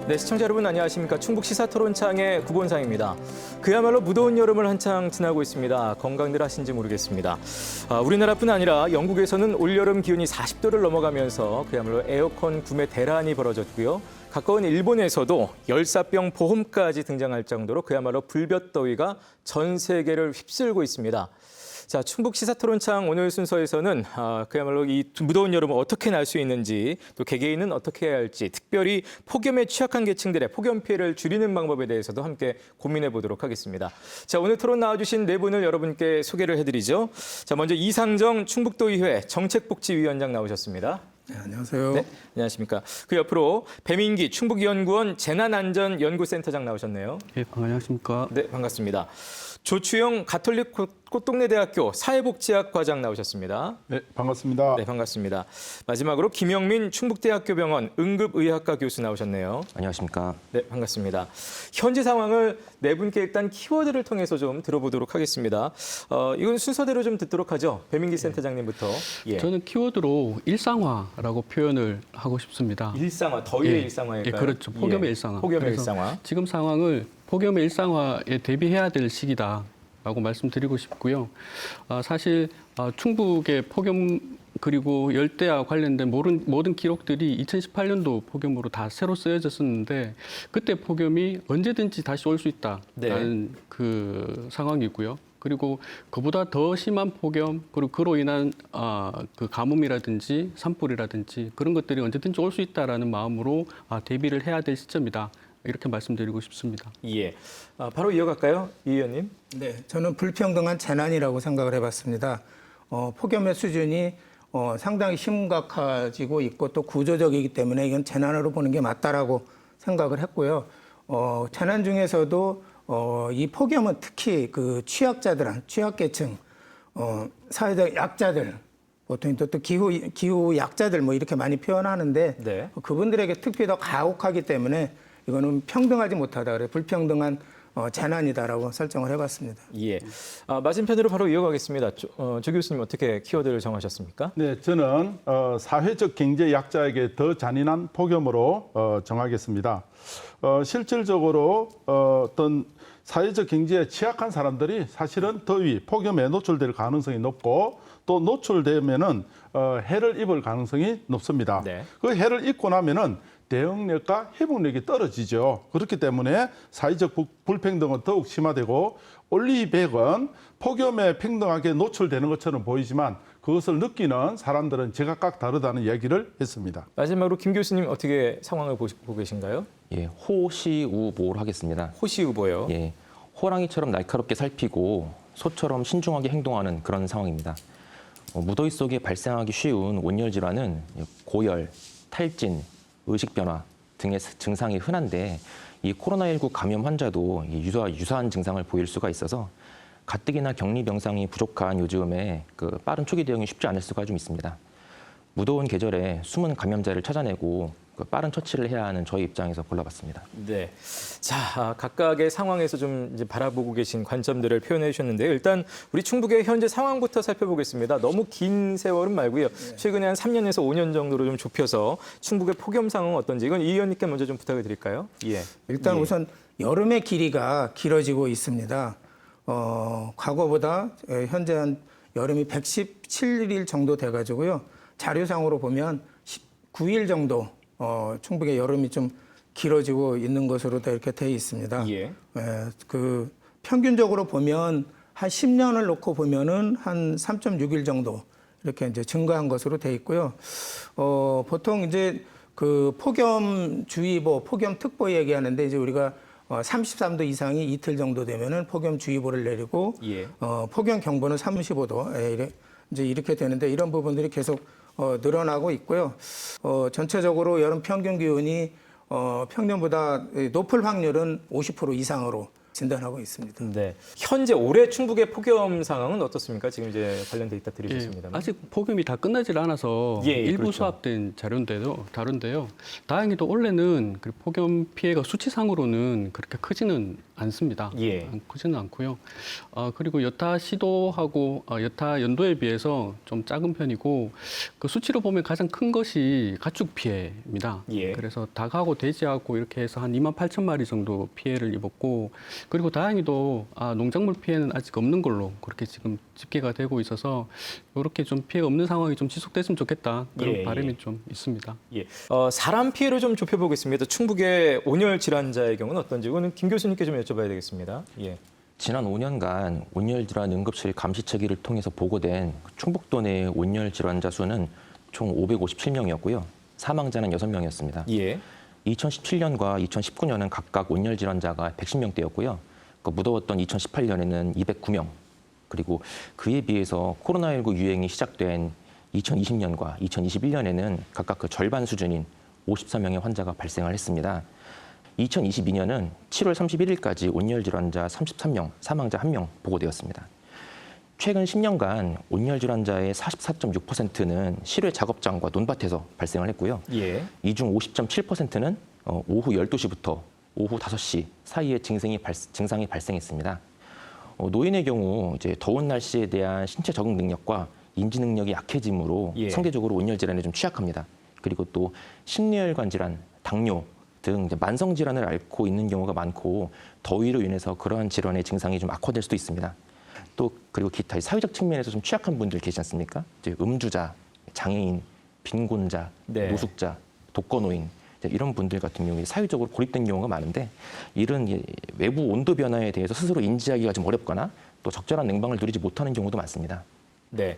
네, 시청자 여러분 안녕하십니까. 충북 시사토론창의 구본상입니다. 그야말로 무더운 여름을 한창 지나고 있습니다. 건강들 하신지 모르겠습니다. 우리나라뿐 아니라 영국에서는 올여름 기온이 40도를 넘어가면서 그야말로 에어컨 구매 대란이 벌어졌고요. 가까운 일본에서도 열사병 보험까지 등장할 정도로 그야말로 불볕더위가 전 세계를 휩쓸고 있습니다. 자, 충북 시사토론창 오늘 순서에서는 그야말로 이 무더운 여름을 어떻게 날 수 있는지, 또 개개인은 어떻게 해야 할지, 특별히 폭염에 취약한 계층들의 폭염 피해를 줄이는 방법에 대해서도 함께 고민해 보도록 하겠습니다. 자, 오늘 토론 나와주신 네 분을 여러분께 소개를 해드리죠. 자, 먼저 이상정 충북도의회 정책복지위원장 나오셨습니다. 네, 안녕하세요. 네, 안녕하십니까. 그 옆으로 배민기 충북연구원 재난안전연구센터장 나오셨네요. 네, 안녕하십니까. 네, 반갑습니다. 조추영 가톨릭 꽃동네대학교 사회복지학 과장 나오셨습니다. 네, 반갑습니다. 네, 반갑습니다. 마지막으로 김영민 충북대학교병원 응급의학과 교수 나오셨네요. 안녕하십니까. 네, 반갑습니다. 현재 상황을 네 분께 일단 키워드를 통해서 좀 들어보도록 하겠습니다. 이건 순서대로 좀 듣도록 하죠. 배민기 센터장님부터. 예. 저는 키워드로 일상화라고 표현을 하고 싶습니다. 일상화, 더위의 예, 일상화일까요? 예, 그렇죠. 폭염의 일상화. 폭염의 그래서 일상화. 지금 상황을 폭염의 일상화에 대비해야 될 시기다라고 말씀드리고 싶고요. 사실 충북의 폭염 그리고 열대와 관련된 모든 기록들이 2018년도 폭염으로 다 새로 쓰여졌었는데 그때 폭염이 언제든지 다시 올 수 있다라는 그 상황이고요. 그리고 그보다 더 심한 폭염 그리고 그로 인한 그 가뭄이라든지 산불이라든지 그런 것들이 언제든지 올 수 있다라는 마음으로 대비를 해야 될 시점이다. 이렇게 말씀드리고 싶습니다. 예, 바로 이어갈까요, 이 의원님? 네, 저는 불평등한 재난이라고 생각을 해봤습니다. 폭염의 수준이 상당히 심각해지고 있고 또 구조적이기 때문에 이건 재난으로 보는 게 맞다라고 생각을 했고요. 재난 중에서도 이 폭염은 특히 그 취약계층, 사회적 약자들, 보통 또 기후 약자들 뭐 이렇게 많이 표현하는데 네. 그분들에게 특히 더 가혹하기 때문에 이거는 평등하지 못하다 그래 불평등한 재난이다라고 설정을 해봤습니다. 예, 맞은편으로 바로 이어가겠습니다. 조 교수님 어떻게 키워드를 정하셨습니까? 네, 저는 사회적 경제 약자에게 더 잔인한 폭염으로 정하겠습니다. 실질적으로 어떤 사회적 경제에 취약한 사람들이 사실은 더위, 폭염에 노출될 가능성이 높고 또 노출되면은 해를 입을 가능성이 높습니다. 네. 그 해를 입고 나면은 대응력과 회복력이 떨어지죠. 그렇기 때문에 사회적 불평등은 더욱 심화되고 올리백은 폭염에 평등하게 노출되는 것처럼 보이지만 그것을 느끼는 사람들은 제각각 다르다는 이야기를 했습니다. 마지막으로 김 교수님 어떻게 상황을 보고 계신가요? 예, 호시우보를 하겠습니다. 호시우보요. 예, 호랑이처럼 날카롭게 살피고 소처럼 신중하게 행동하는 그런 상황입니다. 무더위 속에 발생하기 쉬운 온열 질환은 고열, 탈진, 의식 변화 등의 증상이 흔한데 이 코로나19 감염 환자도 유사한 증상을 보일 수가 있어서 가뜩이나 격리 병상이 부족한 요즘에 그 빠른 초기 대응이 쉽지 않을 수가 좀 있습니다. 무더운 계절에 숨은 감염자를 찾아내고 그 빠른 처치를 해야 하는 저희 입장에서 골라봤습니다. 네, 자 각각의 상황에서 좀 이제 바라보고 계신 관점들을 표현해 주셨는데요. 일단 우리 충북의 현재 상황부터 살펴보겠습니다. 너무 긴 세월은 말고요. 최근에 한 3년에서 5년 정도로 좀 좁혀서 충북의 폭염 상황은 어떤지 이건 이 의원님께 먼저 좀 부탁을 드릴까요? 예. 일단 우선 여름의 길이가 길어지고 있습니다. 과거보다 현재 한 여름이 117일 정도 돼가지고요. 자료상으로 보면 19일 정도 충북의 여름이 좀 길어지고 있는 것으로 이렇게 되어 있습니다. 예. 그 평균적으로 보면 한 10년을 놓고 보면은 한 3.6일 정도 이렇게 이제 증가한 것으로 되어 있고요. 보통 이제 그 폭염주의보, 폭염특보 얘기하는데 이제 우리가 33도 이상이 이틀 정도 되면은 폭염주의보를 내리고 예. 폭염경보는 35도 이제 이렇게 되는데 이런 부분들이 계속 늘어나고 있고요. 전체적으로 여름 평균 기온이 평년보다 높을 확률은 50% 이상으로 진단하고 있습니다. 네. 현재 올해 충북의 폭염 상황은 어떻습니까? 지금 이제 관련 데이터 드리셨습니다만. 아직 폭염이 다 끝나질 않아서 일부 그렇죠. 수합된 다른데요. 다행히도 올해는 폭염 피해가 수치상으로는 그렇게 크지는 않습니다. 예. 크지는 않고요. 그리고 여타 시도하고 여타 연도에 비해서 좀 작은 편이고 그 수치로 보면 가장 큰 것이 가축 피해입니다. 예. 그래서 닭하고 돼지하고 이렇게 해서 한 2만 8천 마리 정도 피해를 입었고 그리고 다행히도 농작물 피해는 아직 없는 걸로 그렇게 지금 집계가 되고 있어서 이렇게 좀 피해가 없는 상황이 좀 지속됐으면 좋겠다 그런 예, 바람이 예. 좀 있습니다. 예. 사람 피해를 좀 좁혀보겠습니다. 충북의 온열 질환자의 경우는 어떤지 이거는 김 교수님께 좀 여쭤봐야 되겠습니다. 예. 지난 5년간 온열질환 응급실 감시체계를 통해서 보고된 충북도 내 온열 질환자 수는 총 557명이었고요. 사망자는 6명이었습니다. 예. 2017년과 2019년은 각각 온열 질환자가 110명대였고요. 무더웠던 2018년에는 209명. 그리고 그에 비해서 코로나19 유행이 시작된 2020년과 2021년에는 각각 그 절반 수준인 54명의 환자가 발생을 했습니다. 2022년은 7월 31일까지 온열 질환자 33명, 사망자 1명 보고되었습니다. 최근 10년간 온열 질환자의 44.6%는 실외 작업장과 논밭에서 발생을 했고요. 예. 이 중 50.7%는 오후 12시부터 오후 5시 사이에 증상이 발생했습니다. 노인의 경우 이제 더운 날씨에 대한 신체 적응 능력과 인지 능력이 약해지므로 예. 상대적으로 온열 질환에 좀 취약합니다. 그리고 또 심뇌혈관 질환, 당뇨 등 이제 만성 질환을 앓고 있는 경우가 많고 더위로 인해서 그러한 질환의 증상이 좀 악화될 수도 있습니다. 또 그리고 기타 사회적 측면에서 좀 취약한 분들 계시지 않습니까? 이제 음주자, 장애인, 빈곤자, 네. 노숙자, 독거노인 이런 분들 같은 경우에 사회적으로 고립된 경우가 많은데 이런 외부 온도 변화에 대해서 스스로 인지하기가 좀 어렵거나 또 적절한 냉방을 누리지 못하는 경우도 많습니다. 네.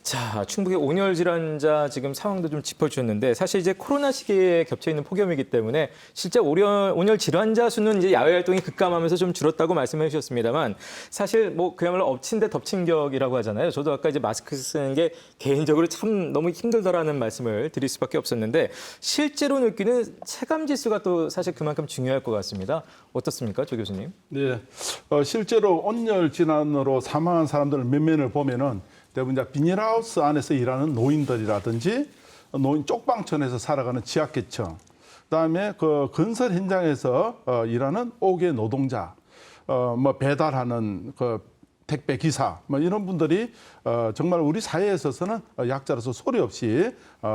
자, 충북의 온열 질환자 지금 상황도 좀 짚어주셨는데 사실 이제 코로나 시기에 겹쳐 있는 폭염이기 때문에 실제 온열 질환자 수는 이제 야외 활동이 급감하면서 좀 줄었다고 말씀해 주셨습니다만 사실 뭐 그야말로 엎친 데 덮친 격이라고 하잖아요. 저도 아까 이제 마스크 쓰는 게 개인적으로 참 너무 힘들다라는 말씀을 드릴 수밖에 없었는데 실제로 느끼는 체감 지수가 또 사실 그만큼 중요할 것 같습니다. 어떻습니까, 조 교수님? 네, 실제로 온열 질환으로 사망한 사람들 몇 면을 보면은 대부분 이제 비닐하우스 안에서 일하는 노인들이라든지 노인 쪽방촌에서 살아가는 취약계층, 그다음에 그 건설 현장에서 일하는 5개 노동자, 뭐 배달하는 그 택배 기사, 뭐 이런 분들이 정말 우리 사회에 있어서는 약자로서 소리 없이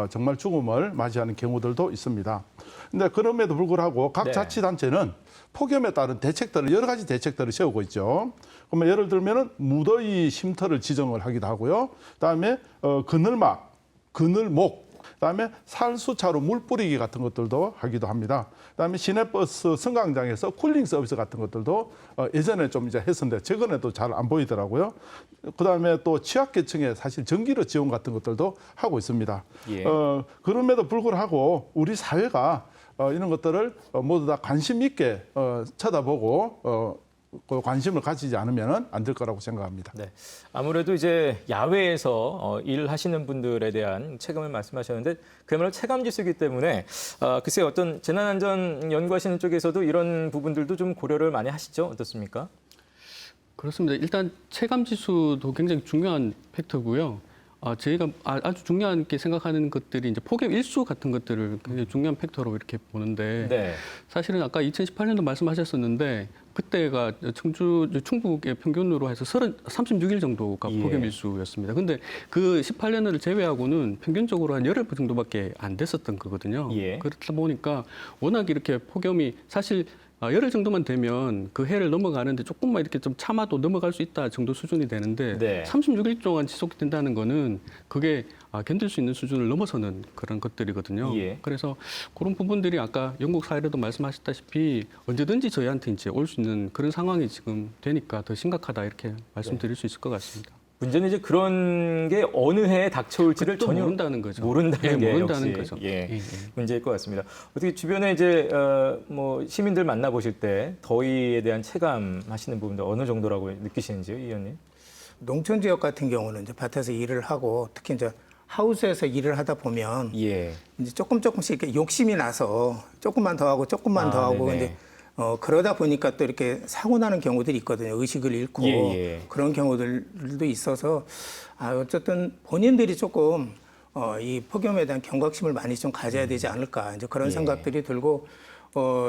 정말 죽음을 맞이하는 경우들도 있습니다. 근데 그럼에도 불구하고 각 네. 자치단체는 폭염에 따른 대책들을 여러 가지 대책들을 세우고 있죠. 그러면 예를 들면은 무더위 쉼터를 지정을 하기도 하고요. 그다음에 그늘막, 그늘목, 그다음에 살수차로 물 뿌리기 같은 것들도 하기도 합니다. 그다음에 시내버스 승강장에서 쿨링 서비스 같은 것들도 예전에 좀 이제 했었는데 최근에도 잘 안 보이더라고요. 그다음에 또 취약계층에 사실 전기료 지원 같은 것들도 하고 있습니다. 예. 그럼에도 불구하고 우리 사회가 이런 것들을 모두 다 관심 있게 쳐다보고 그 관심을 가지지 않으면 안 될 거라고 생각합니다. 네. 아무래도 이제 야외에서 일을 하시는 분들에 대한 체감을 말씀하셨는데 그야말로 체감 지수이기 때문에 글쎄 어떤 재난안전 연구하시는 쪽에서도 이런 부분들도 좀 고려를 많이 하시죠? 어떻습니까? 그렇습니다. 일단 체감 지수도 굉장히 중요한 팩터고요. 저희가 아주 중요하게 생각하는 것들이 이제 폭염 일수 같은 것들을 굉장히 중요한 팩터로 이렇게 보는데 네. 사실은 아까 2018년도 말씀하셨었는데 그때가 충북의 평균으로 해서 36일 정도가 예. 폭염 일수였습니다. 근데 그 18년을 제외하고는 평균적으로 한 열흘 정도밖에 안 됐었던 거거든요. 예. 그렇다 보니까 워낙 이렇게 폭염이 사실 열흘 정도만 되면 그 해를 넘어가는데 조금만 이렇게 좀 참아도 넘어갈 수 있다 정도 수준이 되는데 네. 36일 동안 지속된다는 거는 그게 견딜 수 있는 수준을 넘어서는 그런 것들이거든요. 예. 그래서 그런 부분들이 아까 영국 사례도 말씀하셨다시피 언제든지 저희한테 이제 올 수 있는 그런 상황이 지금 되니까 더 심각하다 이렇게 말씀드릴 수 있을 것 같습니다. 문제는 이제 그런 게 어느 해에 닥쳐올지를 또 전혀 모른다는 거죠. 모른다는 게 모른다는 역시 거죠. 예, 문제일 것 같습니다. 어떻게 주변에 이제 뭐 시민들 만나보실 때 더위에 대한 체감하시는 부분들 어느 정도라고 느끼시는지요, 이 의원님? 농촌 지역 같은 경우는 이제 밭에서 일을 하고 특히 이제 하우스에서 일을 하다 보면 예. 이제 조금씩 이렇게 욕심이 나서 조금만 더 하고 조금만 더 하고 네네. 이제 그러다 보니까 또 이렇게 사고 나는 경우들이 있거든요. 의식을 잃고 예. 그런 경우들도 있어서 어쨌든 본인들이 조금 이 폭염에 대한 경각심을 많이 좀 가져야 되지 않을까 이제 그런 예. 생각들이 들고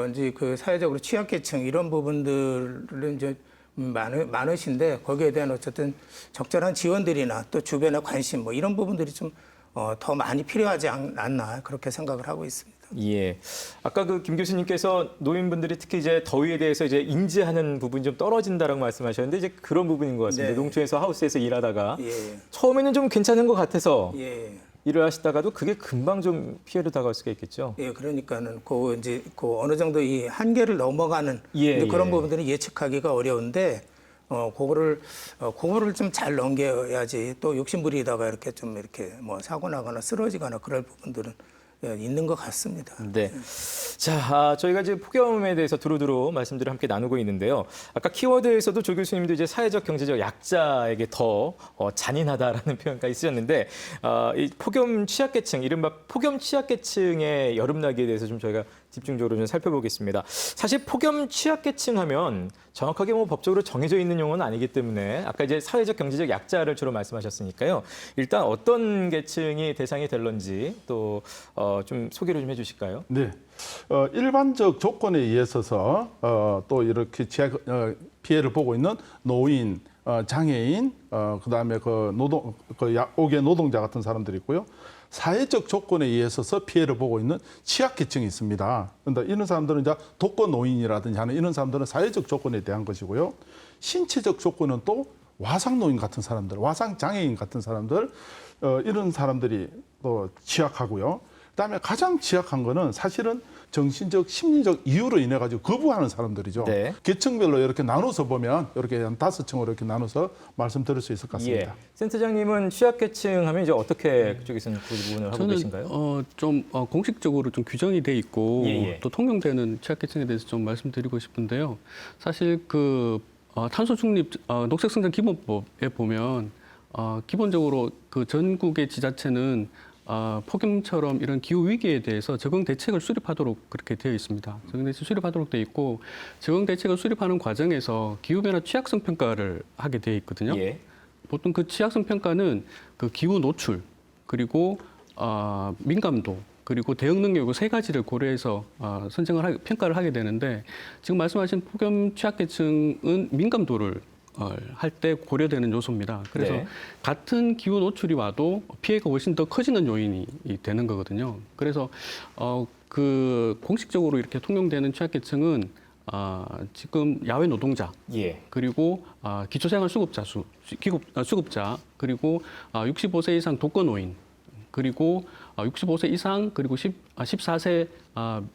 이제 그 사회적으로 취약계층 이런 부분들은 이제 많으신데 거기에 대한 어쨌든 적절한 지원들이나 또 주변의 관심 뭐 이런 부분들이 좀 더 많이 필요하지 않나 그렇게 생각을 하고 있습니다. 예. 아까 그 김 교수님께서 노인분들이 특히 이제 더위에 대해서 이제 인지하는 부분이 좀 떨어진다라고 말씀하셨는데 이제 그런 부분인 것 같습니다. 네. 농촌에서 하우스에서 일하다가 예. 처음에는 좀 괜찮은 것 같아서 예. 일을 하시다가도 그게 금방 좀 피해로 다가올 수가 있겠죠. 예, 그러니까는 이제 어느 정도 이 한계를 넘어가는 예, 이제 그런 예. 부분들은 예측하기가 어려운데 그거를 좀 잘 넘겨야지 또 욕심부리다가 이렇게 좀 이렇게 뭐 사고 나거나 쓰러지거나 그럴 부분들은 있는 것 같습니다. 네. 자, 저희가 이제 폭염에 대해서 두루두루 말씀들을 함께 나누고 있는데요. 아까 키워드에서도 조 교수님도 이제 사회적 경제적 약자에게 더 잔인하다라는 표현까지 쓰셨는데, 이 폭염 취약계층, 이른바 폭염 취약계층의 여름나기에 대해서 좀 저희가 집중적으로 좀 살펴보겠습니다. 사실 폭염 취약계층 하면 정확하게 뭐 법적으로 정해져 있는 용어는 아니기 때문에 아까 이제 사회적 경제적 약자를 주로 말씀하셨으니까요. 일단 어떤 계층이 대상이 될런지 또 좀 소개를 좀 해주실까요? 네. 일반적 조건에 의해서 또 이렇게 피해를 보고 있는 노인, 장애인, 그다음에 옥외 노동자 같은 사람들이 있고요. 사회적 조건에 의해서 피해를 보고 있는 취약계층이 있습니다. 그런데 이런 사람들은 이제 독거 노인이라든지 하는 이런 사람들은 사회적 조건에 대한 것이고요. 신체적 조건은 또 와상 노인 같은 사람들, 와상 장애인 같은 사람들, 이런 사람들이 또 취약하고요. 그다음에 가장 취약한 거는 사실은 정신적, 심리적 이유로 인해 가지고 거부하는 사람들이죠. 네. 계층별로 이렇게 나눠서 보면 이렇게 한 5층으로 이렇게 나눠서 말씀드릴 수 있을 것 같습니다. 예. 센터장님은 취약계층 하면 이제 어떻게 그쪽에서는 그 부분을 하고 저는 계신가요? 공식적으로 좀 규정이 돼 있고 예. 또 통용되는 취약계층에 대해서 좀 말씀드리고 싶은데요. 사실 그 탄소 중립 녹색 성장 기본법에 보면 기본적으로 그 전국의 지자체는 폭염처럼 이런 기후 위기에 대해서 적응 대책을 수립하도록 그렇게 되어 있습니다. 적응 대책 수립하도록 되어 있고 적응 대책을 수립하는 과정에서 기후 변화 취약성 평가를 하게 되어 있거든요. 예. 보통 그 취약성 평가는 그 기후 노출 그리고 민감도 그리고 대응 능력 세 가지를 고려해서 평가를 하게 되는데 지금 말씀하신 폭염 취약계층은 민감도를 할 때 고려되는 요소입니다. 그래서 네. 같은 기후 노출이 와도 피해가 훨씬 더 커지는 요인이 되는 거거든요. 그래서 그 공식적으로 이렇게 통용되는 취약계층은 지금 야외 노동자 예. 그리고 기초생활수급자 그리고 65세 이상 독거노인 그리고 65세 이상 그리고 14세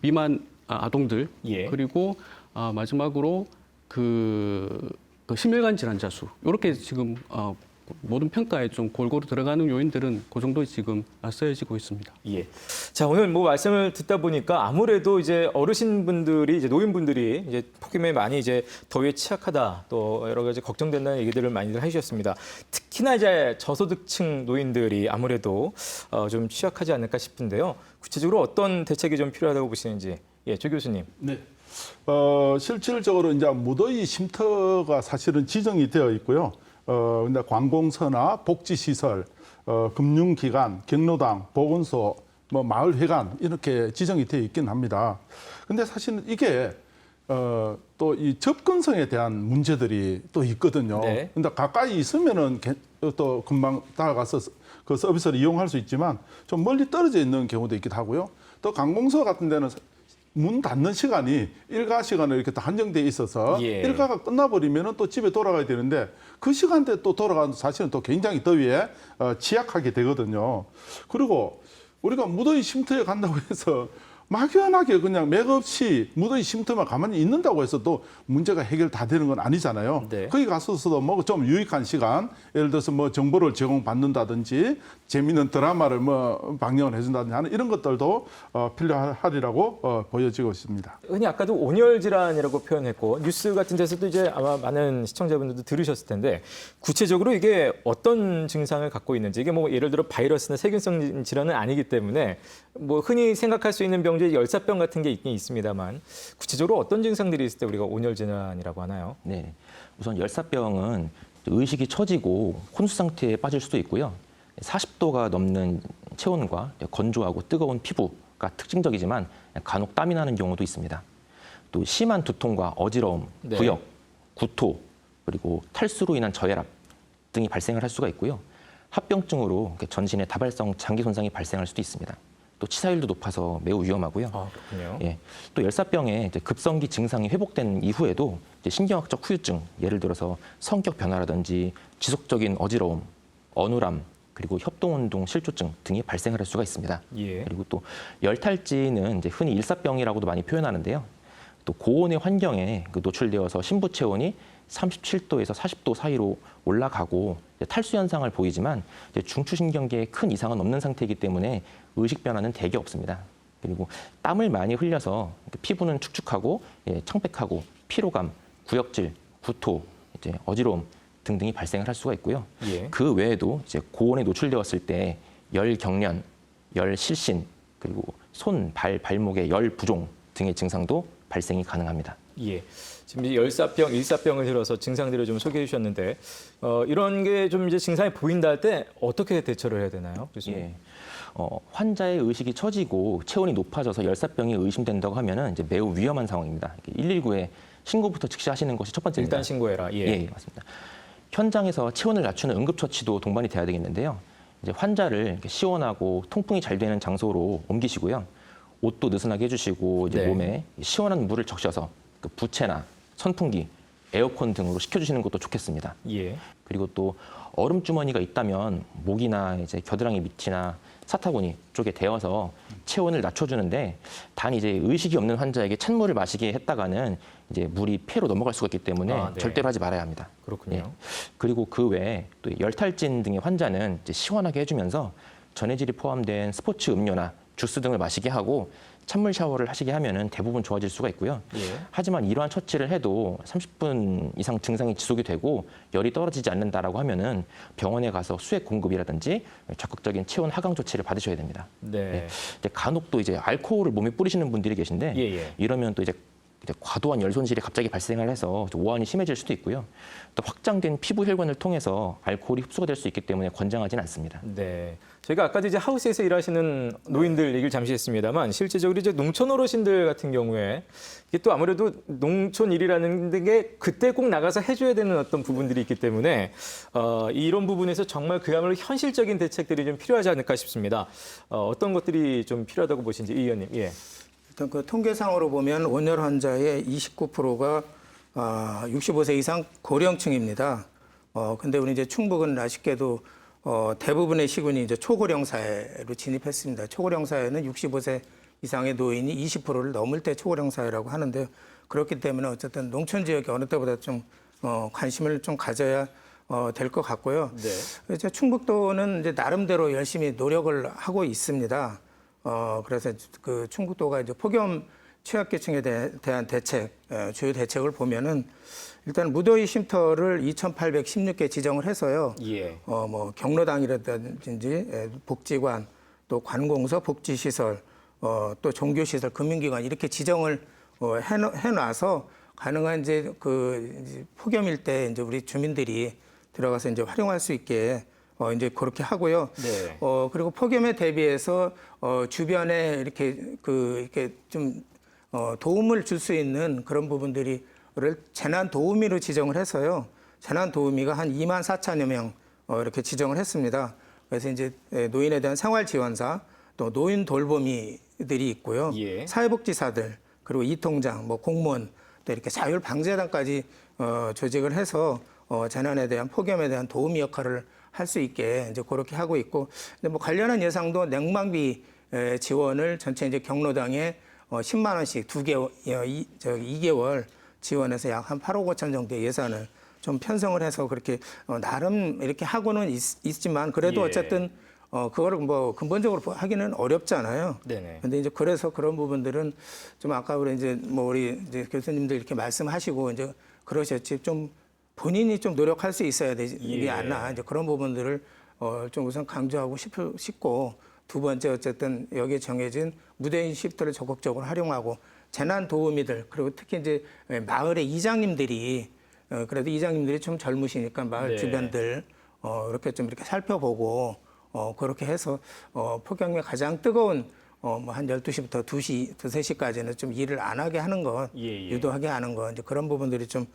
미만 아동들 예. 그리고 마지막으로 그 심혈관 질환자 수 이렇게 지금 모든 평가에 좀 골고루 들어가는 요인들은 그 정도 지금 쓰여지고 있습니다. 예. 자, 오늘 뭐 말씀을 듣다 보니까 아무래도 이제 어르신분들이 이제 노인분들이 이제 폭염에 많이 이제 더위에 취약하다 또 여러 가지 걱정된다는 얘기들을 많이들 해주셨습니다. 특히나 이제 저소득층 노인들이 아무래도 좀 취약하지 않을까 싶은데요. 구체적으로 어떤 대책이 좀 필요하다고 보시는지, 예, 조 교수님. 네. 실질적으로 이제 무더위 쉼터가 사실은 지정이 되어 있고요. 근데 관공서나 복지시설, 금융기관, 경로당, 보건소, 뭐 마을회관 이렇게 지정이 되어 있긴 합니다. 근데 사실은 이게 또 이 접근성에 대한 문제들이 또 있거든요. 네. 근데 가까이 있으면은 또 금방 다가가서 그 서비스를 이용할 수 있지만 좀 멀리 떨어져 있는 경우도 있기도 하고요. 또 관공서 같은 데는 문 닫는 시간이 일가 시간에 이렇게 또 한정돼 있어서 예. 일가가 끝나버리면 또 집에 돌아가야 되는데 그 시간대에 또 돌아가는 사실은 또 굉장히 더위에 취약하게 되거든요. 그리고 우리가 무더위 쉼터에 간다고 해서 막연하게 그냥 맥없이 무더위 쉼터만 가만히 있는다고 해서 또 문제가 해결 다 되는 건 아니잖아요. 네. 거기 가서도 뭐 좀 유익한 시간, 예를 들어서 뭐 정보를 제공받는다든지 재미있는 드라마를 뭐 방영을 해준다든지 하는 이런 것들도 필요하리라고 보여지고 있습니다. 흔히 아까도 온열 질환이라고 표현했고 뉴스 같은 데서도 이제 아마 많은 시청자분들도 들으셨을 텐데 구체적으로 이게 어떤 증상을 갖고 있는지 이게 뭐 예를 들어 바이러스나 세균성 질환은 아니기 때문에 뭐 흔히 생각할 수 있는 병 중에 열사병 같은 게 있긴 있습니다만 구체적으로 어떤 증상들이 있을 때 우리가 온열 질환이라고 하나요? 네. 우선 열사병은 의식이 처지고 혼수 상태에 빠질 수도 있고요. 40도가 넘는 체온과 건조하고 뜨거운 피부, 특징적이지만 간혹 땀이 나는 경우도 있습니다. 또 심한 두통과 어지러움, 네. 구역, 구토, 그리고 탈수로 인한 저혈압 등이 발생을 할 수가 있고요. 합병증으로 전신에 다발성 장기 손상이 발생할 수도 있습니다. 또 치사율도 높아서 매우 위험하고요. 아, 그렇군요. 예, 또 열사병의 급성기 증상이 회복된 이후에도 신경학적 후유증, 예를 들어서 성격 변화라든지 지속적인 어지러움, 어눌함, 그리고 협동운동 실조증 등이 발생할 수가 있습니다. 예. 그리고 또 열탈진은 흔히 일사병이라고도 많이 표현하는데요. 또 고온의 환경에 노출되어서 신부 체온이 37도에서 40도 사이로 올라가고 탈수 현상을 보이지만 중추신경계에 큰 이상은 없는 상태이기 때문에 의식 변화는 대개 없습니다. 그리고 땀을 많이 흘려서 피부는 축축하고 청백하고 피로감, 구역질, 구토, 어지러움 등등이 발생을 할 수가 있고요. 예. 그 외에도 고온에 노출되었을 때 열 경련, 열 실신, 그리고 손, 발목의 열 부종 등의 증상도 발생이 가능합니다. 예. 지금 이제 열사병, 일사병을 들어서 증상들을 좀 소개해 주셨는데 이런 게 좀 이제 증상이 보인다 할 때 어떻게 대처를 해야 되나요? 교수님? 예. 환자의 의식이 처지고 체온이 높아져서 열사병이 의심된다고 하면은 매우 위험한 상황입니다. 119에 신고부터 즉시 하시는 것이 첫 번째입니다. 일단 신고해라. 예. 예, 맞습니다. 현장에서 체온을 낮추는 응급처치도 동반이 돼야 되겠는데요. 이제 환자를 이렇게 시원하고 통풍이 잘 되는 장소로 옮기시고요. 옷도 느슨하게 해주시고 이제 네. 몸에 시원한 물을 적셔서 부채나 선풍기, 에어컨 등으로 식혀주시는 것도 좋겠습니다. 예. 그리고 또 얼음 주머니가 있다면 목이나 이제 겨드랑이 밑이나 사타구니 쪽에 데워서 체온을 낮춰주는데 단 이제 의식이 없는 환자에게 찬물을 마시게 했다가는 이제 물이 폐로 넘어갈 수가 있기 때문에 아, 네. 절대로 하지 말아야 합니다. 그렇군요. 예. 그리고 그 외에 또 열탈진 등의 환자는 이제 시원하게 해주면서 전해질이 포함된 스포츠 음료나 주스 등을 마시게 하고 찬물 샤워를 하시게 하면은 대부분 좋아질 수가 있고요. 예. 하지만 이러한 처치를 해도 30분 이상 증상이 지속이 되고 열이 떨어지지 않는다라고 하면은 병원에 가서 수액 공급이라든지 적극적인 체온 하강 조치를 받으셔야 됩니다. 네. 이제 간혹 또 이제 알코올을 몸에 뿌리시는 분들이 계신데 예, 예. 이러면 또 이제 과도한 열 손실이 갑자기 발생을 해서 오한이 심해질 수도 있고요. 또 확장된 피부 혈관을 통해서 알코올이 흡수가 될 수 있기 때문에 권장하지는 않습니다. 네. 저희가 아까도 이제 하우스에서 일하시는 노인들 얘기를 잠시 했습니다만 실제적으로 이제 농촌 어르신들 같은 경우에 이게 또 아무래도 농촌 일이라는 게 그때 꼭 나가서 해줘야 되는 어떤 부분들이 있기 때문에 이런 부분에서 정말 그야말로 현실적인 대책들이 좀 필요하지 않을까 싶습니다. 어떤 것들이 좀 필요하다고 보시는지 이 의원님. 예. 일단 그 통계상으로 보면 온열 환자의 29%가 65세 이상 고령층입니다. 근데 우리 이제 충북은 아쉽게도 대부분의 시군이 이제 초고령 사회로 진입했습니다. 초고령 사회는 65세 이상의 노인이 20%를 넘을 때 초고령 사회라고 하는데요. 그렇기 때문에 어쨌든 농촌 지역에 어느 때보다 좀 관심을 좀 가져야 될 것 같고요. 네. 이제 충북도는 이제 나름대로 열심히 노력을 하고 있습니다. 그래서 그 충북도가 이제 폭염 취약계층에 대한 대책, 주요 대책을 보면은 일단 무더위 쉼터를 2,816개 지정을 해서요. 예. 뭐 경로당이라든지 복지관, 또 관공서, 복지시설, 또 종교시설, 금융기관 이렇게 지정을 해놔서 가능한 이제 이제 폭염일 때 이제 우리 주민들이 들어가서 이제 활용할 수 있게 이제 그렇게 하고요. 네. 그리고 폭염에 대비해서 주변에 이렇게 좀 도움을 줄 수 있는 그런 부분들을 재난 도우미로 지정을 해서요. 재난 도우미가 한 2만 4천여 명 이렇게 지정을 했습니다. 그래서 이제 노인에 대한 생활 지원사, 또 노인 돌보미들이 있고요. 예. 사회복지사들, 그리고 이통장, 뭐 공무원, 또 이렇게 자율 방재단까지 조직을 해서 재난에 대한 폭염에 대한 도우미 역할을 할 수 있게 이제 그렇게 하고 있고, 근데 뭐 관련한 예상도 냉방비 지원을 전체 이제 경로당에 10만 원씩 2개월 지원해서 약 한 8억 5천 정도의 예산을 좀 편성을 해서 그렇게 나름 이렇게 하고는 있지만 그래도 예. 어쨌든 그거를 뭐 근본적으로 하기는 어렵잖아요. 네네. 근데 이제 그래서 그런 부분들은 좀 아까 우리 이제 교수님들 이렇게 말씀하시고 이제 그러셨지 좀 본인이 좀 노력할 수 있어야 되지 예. 않나 이제 그런 부분들을 좀 우선 강조하고 싶고, 두 번째 어쨌든 여기에 정해진 무대인 쉼터를 적극적으로 활용하고 재난 도우미들, 그리고 특히 이제 마을의 이장님들이 그래도 이장님들이 좀 젊으시니까 마을 네. 주변들 이렇게 좀 이렇게 살펴보고 그렇게 해서 폭염에 가장 뜨거운 뭐 한 12시부터 2시, 3시까지는 좀 일을 안 하게 하는 것, 유도하게 하는 것, 이제 그런 부분들이 좀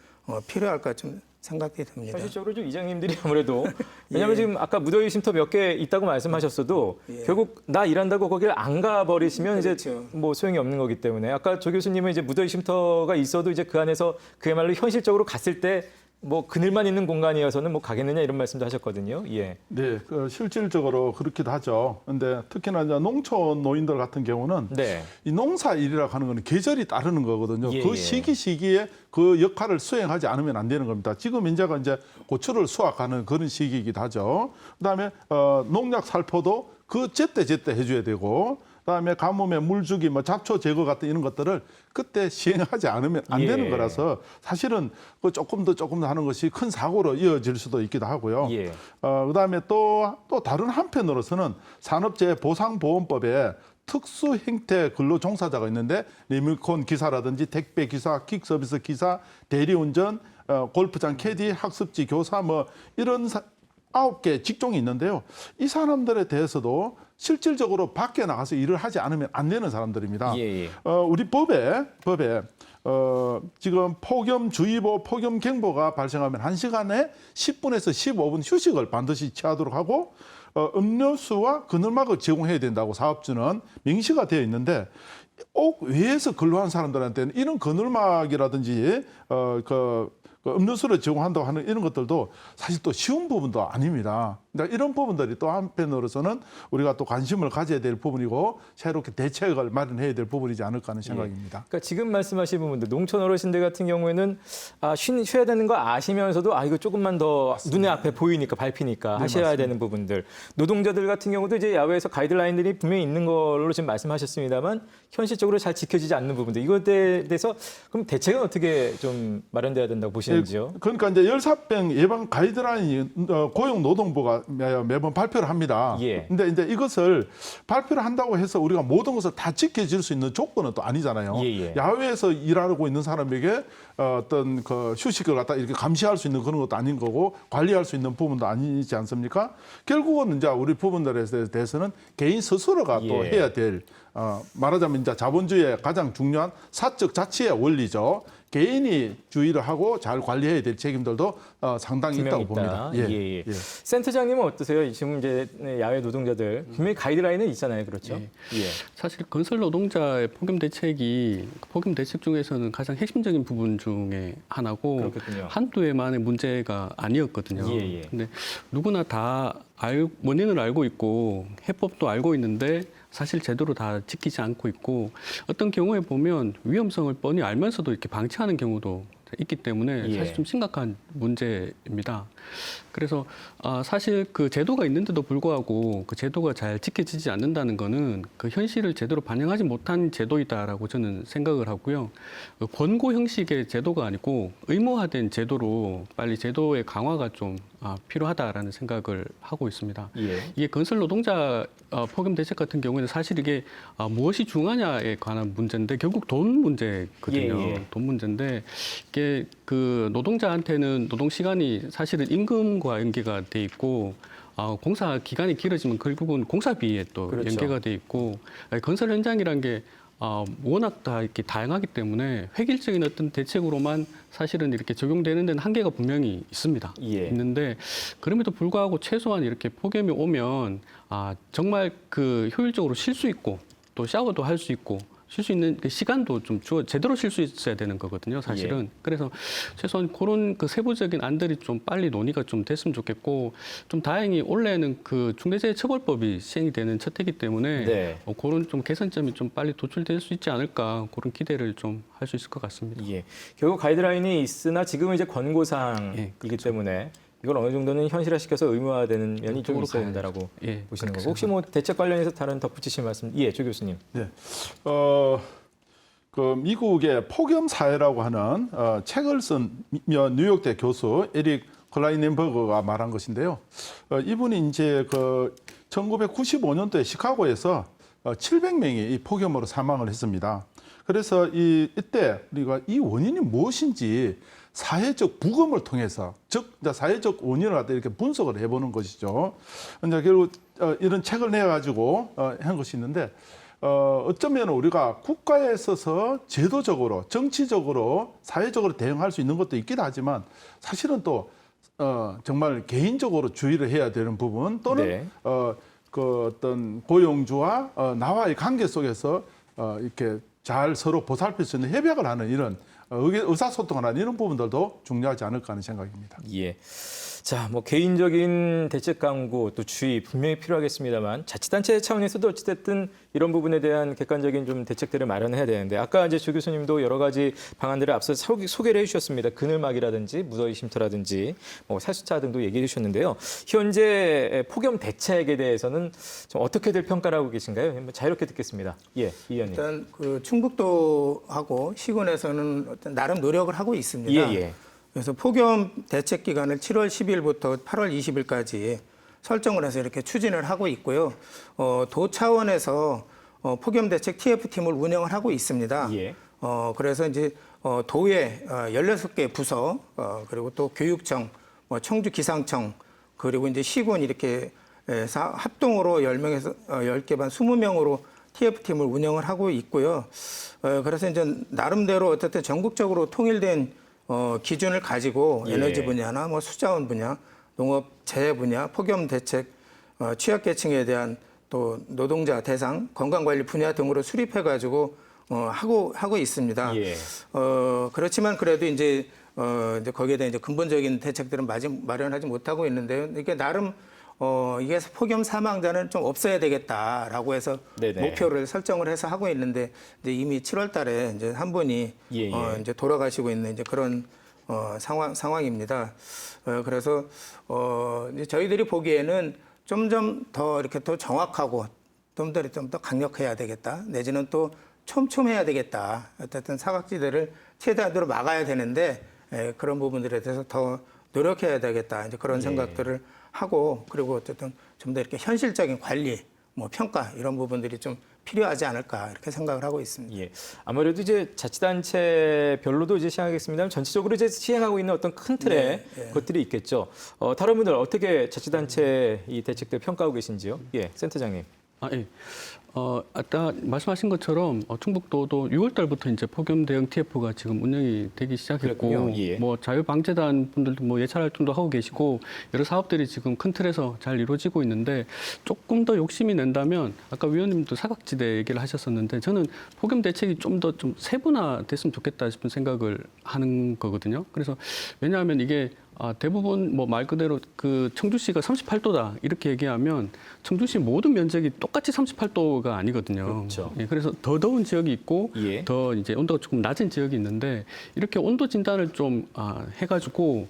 필요할까 좀 생각이 듭니다. 현실적으로 좀 이장님들이 아무래도 왜냐하면 지금 아까 무더위 쉼터 몇 개 있다고 말씀하셨어도 결국 나 일한다고 거기를 안 가버리시면 이제 그렇죠. 뭐 소용이 없는 거기 때문에 아까 조 교수님은 이제 무더위 쉼터가 있어도 이제 그 안에서 그야말로 현실적으로 갔을 때 뭐 그늘만 있는 공간이어서는 뭐 가겠느냐 이런 말씀도 하셨거든요. 예. 네, 실질적으로 그렇기도 하죠. 근데 특히나 이제 농촌 노인들 같은 경우는 네. 이 농사 일이라고 하는 거는 계절이 따르는 거거든요. 예, 그 예. 시기에 그 역할을 수행하지 않으면 안 되는 겁니다. 지금 이제가 이제 고추를 수확하는 그런 시기이기도 하죠. 그다음에 농약 살포도 그 제때 해줘야 되고, 그다음에 가뭄에 물주기, 뭐 잡초 제거 같은 이런 것들을 그때 시행하지 않으면 안 예. 되는 거라서 사실은 그 조금 더 하는 것이 큰 사고로 이어질 수도 있기도 하고요. 예. 그다음에 또 다른 한편으로서는 산업재해보상보험법에 특수 형태 근로 종사자가 있는데 리모컨 기사라든지 택배 기사, 퀵서비스 기사, 대리운전, 골프장 캐디, 학습지 교사 뭐 이런 9개 직종이 있는데요. 이 사람들에 대해서도 실질적으로 밖에 나가서 일을 하지 않으면 안 되는 사람들입니다. 예. 우리 법에 지금 폭염주의보, 폭염경보가 발생하면 1시간에 10분에서 15분 휴식을 반드시 취하도록 하고 음료수와 그늘막을 제공해야 된다고 사업주는 명시가 되어 있는데 옥 외에서 근로한 사람들한테는 이런 그늘막이라든지 음료수를 제공한다고 하는 이런 것들도 사실 또 쉬운 부분도 아닙니다. 그러니까 이런 부분들이 또 한편으로서는 우리가 또 관심을 가져야 될 부분이고 새롭게 대책을 마련해야 될 부분이지 않을까 하는 생각입니다. 그러니까 지금 말씀하신 부분들 농촌 어르신들 같은 경우에는 쉬어야 되는 거 아시면서도 이거 조금만 더 맞습니다. 눈에 앞에 보이니까 밟히니까 네, 하셔야 맞습니다. 되는 부분들. 노동자들 같은 경우도 이제 야외에서 가이드라인들이 분명히 있는 걸로 지금 말씀하셨습니다만 현실적으로 잘 지켜지지 않는 부분들. 이것에 대해서 그럼 대책은 어떻게 좀 마련돼야 된다고 보시는지요? 그러니까 이제 열사병 예방 가이드라인이 고용노동부가 매번 발표를 합니다. 예. 근데 이제 이것을 발표를 한다고 해서 우리가 모든 것을 다 지켜질 수 있는 조건은 또 아니잖아요. 예. 야외에서 일하고 있는 사람에게 어떤 그 휴식을 갖다 이렇게 감시할 수 있는 그런 것도 아닌 거고 관리할 수 있는 부분도 아니지 않습니까? 결국은 이제 우리 부분들에 대해서는 개인 스스로가 또 예. 해야 될 말하자면 이제 자본주의의 가장 중요한 사적 자치의 원리죠. 개인이 주의를 하고 잘 관리해야 될 책임들도 상당히 분명히 있다고 있다. 봅니다. 예. 센터장님은 어떠세요? 지금 이제 야외 노동자들 분명히 가이드라인은 있잖아요, 그렇죠? 예. 예. 사실 건설 노동자의 폭염 대책이 폭염 대책 중에서는 가장 핵심적인 부분 중에 하나고 그렇겠군요. 한두 해만의 문제가 아니었거든요. 예. 근데 누구나 다 원인을 알고 있고 해법도 알고 있는데 사실 제대로 다 지키지 않고 있고 어떤 경우에 보면 위험성을 뻔히 알면서도 이렇게 방치하는 경우도 있기 때문에 예. 사실 좀 심각한 문제입니다. 그래서 사실 그 제도가 있는데도 불구하고 그 제도가 잘 지켜지지 않는다는 거는 그 현실을 제대로 반영하지 못한 제도이다라고 저는 생각을 하고요. 그 권고 형식의 제도가 아니고 의무화된 제도로 빨리 제도의 강화가 좀 필요하다라는 생각을 하고 있습니다. 예. 이게 건설 노동자 폭염 대책 같은 경우에는 사실 이게 무엇이 중요하냐에 관한 문제인데 결국 돈 문제거든요. 예. 돈 문제인데 이게 그 노동자한테는 노동 시간이 사실은 임금과 연계가 돼 있고 공사 기간이 길어지면 결국은 공사비에 또 그렇죠. 연계가 돼 있고 건설 현장이란 게 워낙 다 이렇게 다양하기 때문에 획일적인 어떤 대책으로만 사실은 이렇게 적용되는 데는 한계가 분명히 있습니다. 예. 있는데 그럼에도 불구하고 최소한 이렇게 폭염이 오면 정말 그 효율적으로 쉴 수 있고 또 샤워도 할 수 있고 쉴 수 있는 그 시간도 좀 제대로 쉴 수 있어야 되는 거거든요, 사실은. 예. 그래서 최소한 그런 그 세부적인 안들이 좀 빨리 논의가 좀 됐으면 좋겠고, 좀 다행히 올해는 그 중대재해처벌법이 시행이 되는 첫 해이기 때문에 네. 그런 좀 개선점이 좀 빨리 도출될 수 있지 않을까 그런 기대를 좀 할 수 있을 것 같습니다. 예. 결국 가이드라인이 있으나 지금은 이제 권고사항이기 때문에 이걸 어느 정도는 현실화시켜서 의무화되는 면이 좀 있어야 된다라고 보시는 거고. 혹시 뭐 대책 관련해서 다른 덧붙이실 말씀? 예, 조 교수님. 네. 그 미국의 폭염 사회라고 하는 책을 쓴 뉴욕대 교수 에릭 클라이넨버그가 말한 것인데요. 이분이 이제 그 1995년도에 시카고에서 700명이 이 폭염으로 사망을 했습니다. 그래서 이때 우리가 이 원인이 무엇인지 사회적 부검을 통해서 즉 이제 사회적 원인을 갖다 이렇게 분석을 해보는 것이죠. 이제 결국 이런 책을 내 가지고 한 것이 있는데 어쩌면 우리가 국가에 있어서 제도적으로 정치적으로 사회적으로 대응할 수 있는 것도 있긴 하지만 사실은 또 정말 개인적으로 주의를 해야 되는 부분 또는 네. 그 어떤 고용주와 나와의 관계 속에서 이렇게 잘 서로 보살필 수 있는 협약을 하는 이런 의사소통을 하는 이런 부분들도 중요하지 않을까 하는 생각입니다. 예. 자, 뭐 개인적인 대책 강구 또 주의 분명히 필요하겠습니다만 자치단체 차원에서도 어찌됐든 이런 부분에 대한 객관적인 좀 대책들을 마련해야 되는데 아까 이제 조 교수님도 여러 가지 방안들을 앞서 소개를 해주셨습니다. 그늘막이라든지 무더위 쉼터라든지 뭐 살수차 등도 얘기해 주셨는데요. 현재 폭염 대책에 대해서는 좀 어떻게들 평가를 하고 계신가요? 뭐 자유롭게 듣겠습니다. 예, 이 의원님. 일단 그 충북도하고 시군에서는 어떤 나름 노력을 하고 있습니다. 예, 예. 그래서 폭염 대책 기간을 7월 10일부터 8월 20일까지 설정을 해서 이렇게 추진을 하고 있고요. 도 차원에서 폭염 대책 TF팀을 운영을 하고 있습니다. 예. 그래서 이제 도의 16개 부서 그리고 또 교육청, 청주 기상청 그리고 이제 시군 이렇게 합동으로 10명에서 10개 반 20명으로 TF팀을 운영을 하고 있고요. 그래서 이제 나름대로 어쨌든 전국적으로 통일된 기준을 가지고 예. 에너지 분야나 뭐 수자원 분야, 농업 재해 분야, 폭염 대책, 취약계층에 대한 또 노동자 대상, 건강관리 분야 등으로 수립해 가지고 하고 있습니다. 예. 그렇지만 그래도 이제 거기에 대한 이제 근본적인 대책들은 마련하지 못하고 있는데요. 이게 나름 이게 폭염 사망자는 좀 없어야 되겠다라고 해서 네네. 목표를 설정을 해서 하고 있는데 이제 이미 7월 달에 이제 한 분이 예, 예. 이제 돌아가시고 있는 이제 그런 상황입니다. 그래서 이제 저희들이 보기에는 점점 더 이렇게 더 정확하고 좀 더 강력해야 되겠다. 내지는 또 촘촘해야 되겠다. 어쨌든 사각지대를 최대한으로 막아야 되는데 그런 부분들에 대해서 더 노력해야 되겠다. 이제 그런 예. 생각들을 하고 그리고 어쨌든 좀 더 이렇게 현실적인 관리, 뭐 평가 이런 부분들이 좀 필요하지 않을까 이렇게 생각을 하고 있습니다. 예. 아무래도 이제 자치단체별로도 이제 시행하겠습니다만 전체적으로 이제 시행하고 있는 어떤 큰 틀의 것들이 있겠죠. 다른 분들 어떻게 자치단체 이 대책들 평가하고 계신지요? 예, 센터장님. 예. 아까 말씀하신 것처럼 충북도도 6월 달부터 이제 폭염 대응 TF가 지금 운영이 되기 시작했고, 그렇군요. 예. 뭐 자유방재단 분들도 뭐 예찰 활동도 하고 계시고 여러 사업들이 지금 큰 틀에서 잘 이루어지고 있는데 조금 더 욕심이 낸다면 아까 위원님도 사각지대 얘기를 하셨었는데 저는 폭염 대책이 좀 더 좀 세분화됐으면 좋겠다 싶은 생각을 하는 거거든요. 그래서 왜냐하면 이게 대부분 뭐 말 그대로 그 청주시가 38도다 이렇게 얘기하면 청주시 모든 면적이 똑같이 38도가 아니거든요. 그렇죠. 예, 그래서 더 더운 지역이 있고 예. 더 이제 온도가 조금 낮은 지역이 있는데 이렇게 온도 진단을 좀 해가지고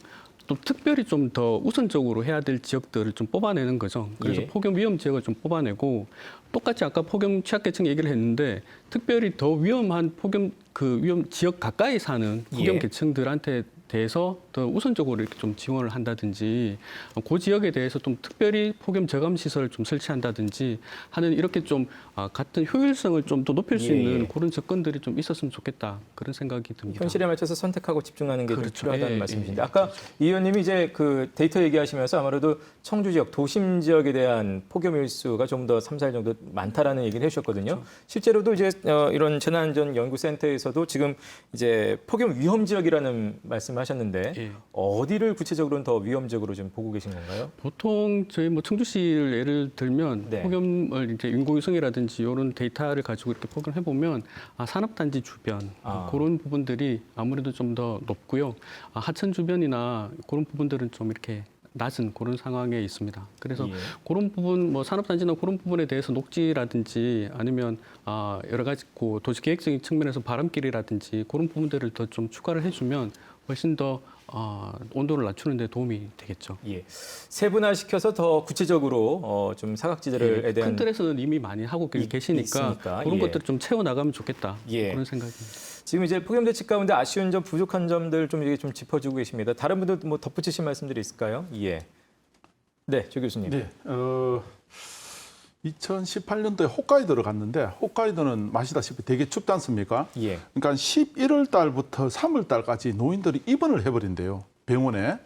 또 특별히 좀 더 우선적으로 해야 될 지역들을 좀 뽑아내는 거죠. 그래서 예. 폭염 위험 지역을 좀 뽑아내고 똑같이 아까 폭염 취약계층 얘기를 했는데 특별히 더 위험한 폭염 그 위험 지역 가까이 사는 폭염 예. 계층들한테 대해서 더 우선적으로 이렇게 좀 지원을 한다든지 그 지역에 대해서 좀 특별히 폭염 저감 시설을 좀 설치한다든지 하는 이렇게 좀 같은 효율성을 좀 더 높일 수 예, 있는 예. 그런 접근들이 좀 있었으면 좋겠다 그런 생각이 듭니다. 현실에 맞춰서 선택하고 집중하는 게 좀 그렇죠. 필요하다는 예, 말씀이신데 예, 아까 이 의원님이 이제 그 데이터 얘기하시면서 아무래도 청주 지역, 도심 지역에 대한 폭염 일수가 좀 더 3, 4일 정도 많다라는 얘기를 해주셨거든요. 그렇죠. 실제로도 이제 이런 재난안전 연구센터에서도 지금 이제 폭염 위험 지역이라는 말씀을 하셨는데 예. 어디를 구체적으로는 더 위험적으로 좀 보고 계신 건가요? 보통 저희 뭐 청주시를 예를 들면 네. 폭염을 이제 인공위성이라든지 이런 데이터를 가지고 이렇게 폭염을 해보면 산업단지 주변 그런 부분들이 아무래도 좀 더 높고요. 하천 주변이나 그런 부분들은 좀 이렇게 낮은 그런 상황에 있습니다. 그래서 예. 그런 부분, 뭐 산업단지나 그런 부분에 대해서 녹지라든지 아니면 여러 가지 그 도시 계획적인 측면에서 바람길이라든지 그런 부분들을 더 좀 추가를 해주면 훨씬 더 온도를 낮추는 데 도움이 되겠죠. 예. 세분화시켜서 더 구체적으로 좀 사각지대에 대한 큰 틀에서는 이미 많이 하고 계시니까 있으니까. 그런 예. 것들을 좀 채워나가면 좋겠다. 예. 그런 생각입니다. 지금 이제 폭염 대책 가운데 아쉬운 점, 부족한 점들 좀 이게 좀 짚어주고 계십니다. 다른 분들 뭐 덧붙이신 말씀들이 있을까요? 예. 네, 조 교수님. 네, 2018년도에 홋카이도를 갔는데 홋카이도는 아시다시피 되게 춥지 않습니까? 예. 그러니까 11월 달부터 3월 달까지 노인들이 입원을 해버린대요. 병원에.